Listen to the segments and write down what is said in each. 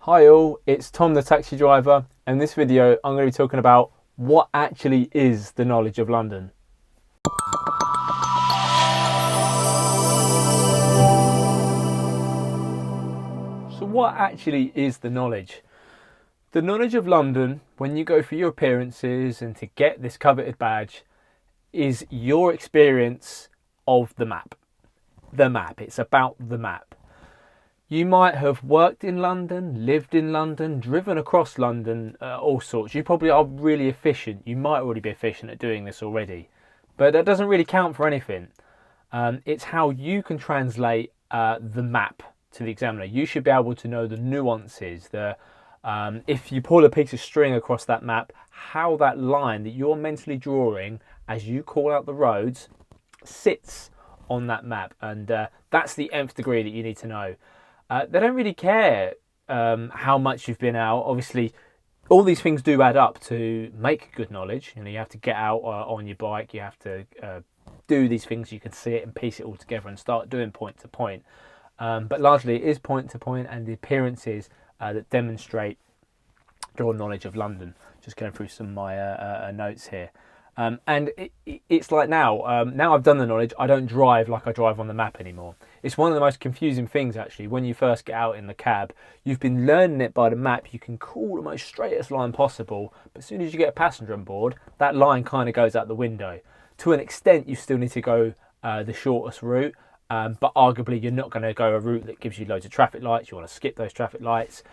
Hi all, it's Tom the taxi driver, and in this video I'm going to be talking about what actually is the knowledge of London. So what actually is the knowledge? The knowledge of London, when you go for your appearances and to get this coveted badge, is your experience of the map. The map, it's about the map. You might have worked in London, lived in London, driven across London, all sorts. You probably are really efficient. You might already be efficient at doing this already. But that doesn't really count for anything. It's how you can translate the map to the examiner. You should be able to know the nuances, if you pull a piece of string across that map, how that line that you're mentally drawing as you call out the roads sits on that map. And that's the nth degree that you need to know. They don't really care how much you've been out. Obviously, all these things do add up to make good knowledge. You have to get out on your bike. You have to do these things. You can see it and piece it all together and start doing point to point. But largely, it is point to point and the appearances that demonstrate your knowledge of London. Just going through some of my notes here. And it's like now I've done the knowledge, I don't drive like I drive on the map anymore. It's one of the most confusing things actually. When you first get out in the cab, you've been learning it by the map. You can call the most straightest line possible, but as soon as you get a passenger on board, that line kind of goes out the window. To an extent, you still need to go the shortest route, but arguably you're not going to go a route that gives you loads of traffic lights. You want to skip those traffic lights.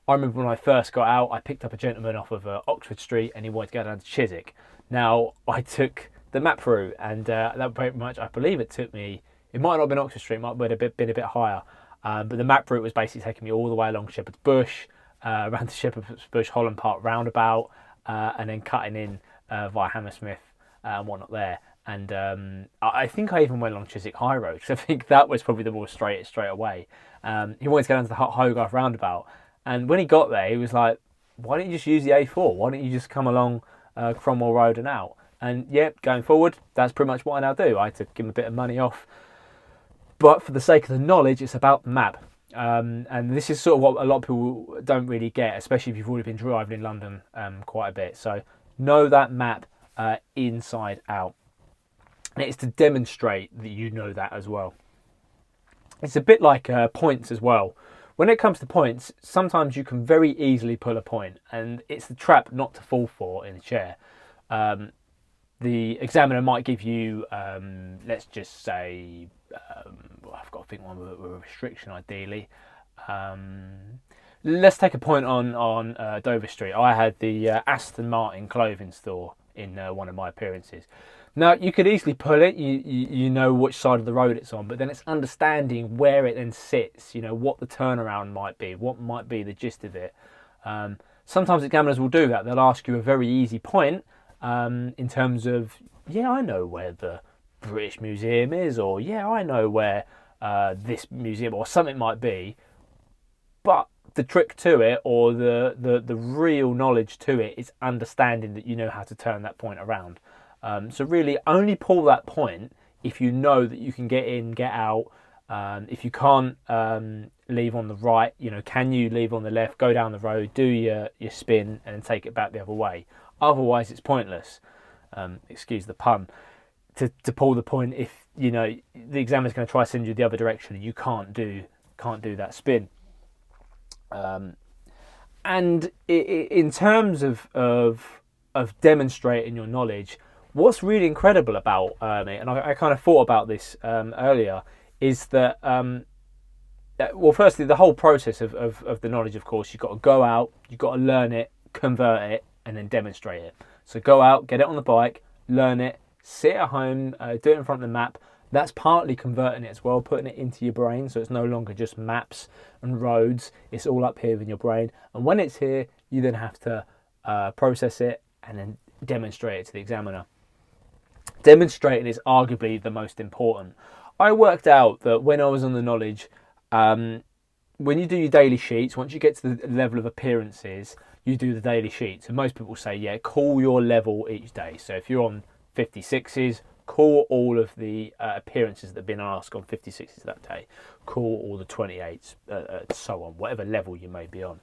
I remember when I first got out, I picked up a gentleman off of Oxford Street and he wanted to go down to Chiswick. Now, I took the map route and that pretty much, I believe it took me, it might not have been Oxford Street, it might have been a bit higher. But the map route was basically taking me all the way along Shepherd's Bush, around the Shepherd's Bush Holland Park roundabout, and then cutting in via Hammersmith and whatnot there. And I think I even went along Chiswick High Road, because I think that was probably the more straight away. He wanted to go down to the Hogarth roundabout. And when he got there, he was like, why don't you just use the A4? Why don't you just come along Cromwell Road and out? And yeah, going forward, that's pretty much what I now do. I had to give him a bit of money off. But for the sake of the knowledge, it's about the map. And this is sort of what a lot of people don't really get, especially if you've already been driving in London quite a bit. So know that map inside out. And it's to demonstrate that you know that as well. It's a bit like points as well. When it comes to points, sometimes you can very easily pull a point, and it's the trap not to fall for in the chair. The examiner might give you, let's just say, I've got to think one with a restriction ideally. Let's take a point on Dover Street. I had the Aston Martin clothing store in one of my appearances. Now, you could easily pull it, you know which side of the road it's on, but then it's understanding where it then sits, what the turnaround might be, what might be the gist of it. Sometimes examiners will do that. They'll ask you a very easy point in terms of, yeah, I know where the British Museum is, or yeah, I know where this museum or something might be, but the trick to it, or the real knowledge to it, is understanding that you know how to turn that point around. So really only pull that point if you know that you can get in, get out. If you can't leave on the right, can you leave on the left, go down the road, do your spin and then take it back the other way. Otherwise it's pointless, excuse the pun, to pull the point if the examiner's going to try to send you the other direction and you can't do that spin. And in terms of demonstrating your knowledge, what's really incredible about it, and I kind of thought about this earlier, is that, well, firstly, the whole process of the knowledge, of course, you've got to go out, you've got to learn it, convert it, and then demonstrate it. So go out, get it on the bike, learn it, sit at home, do it in front of the map. That's partly converting it as well, putting it into your brain, so it's no longer just maps and roads, it's all up here in your brain. And when it's here, you then have to process it and then demonstrate it to the examiner. Demonstrating is arguably the most important. I worked out that when I was on the knowledge, when you do your daily sheets, once you get to the level of appearances, you do the daily sheets. And most people say, yeah, call your level each day. So if you're on 56s, call all of the appearances that have been asked on 56s that day. Call all the 28s, so on, whatever level you may be on.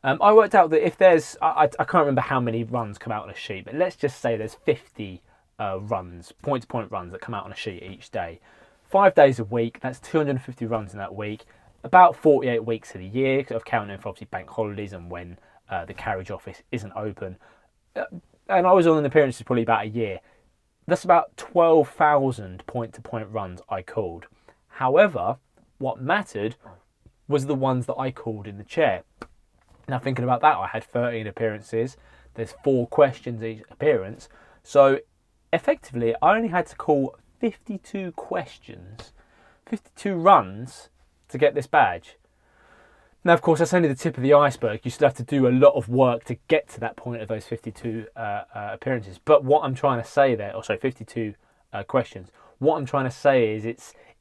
I worked out that if there's, I can't remember how many runs come out on a sheet, but let's just say there's 50 runs, point-to-point runs that come out on a sheet each day. 5 days a week, that's 250 runs in that week. About 48 weeks of the year, of counting for obviously bank holidays and when the carriage office isn't open. And I was on an appearance for probably about a year. That's about 12,000 point-to-point runs I called. However, what mattered was the ones that I called in the chair. Now, thinking about that, I had 13 appearances. There's 4 questions each appearance. So, effectively, I only had to call 52 questions, 52 runs to get this badge. Now, of course, that's only the tip of the iceberg. You still have to do a lot of work to get to that point of those 52 appearances. But what I'm trying to say there, 52 questions. What I'm trying to say is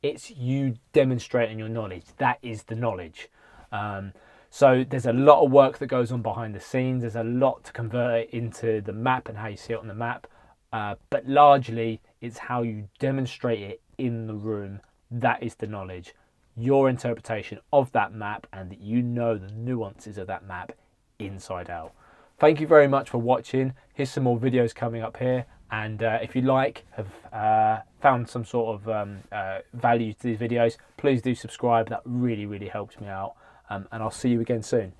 it's you demonstrating your knowledge. That is the knowledge. So there's a lot of work that goes on behind the scenes. There's a lot to convert it into the map and how you see it on the map. But largely, it's how you demonstrate it in the room. That is the knowledge. Your interpretation of that map, and that you know the nuances of that map inside out. Thank you very much for watching. Here's some more videos coming up here. And if you have found some sort of value to these videos, please do subscribe. That really, really helps me out. And I'll see you again soon.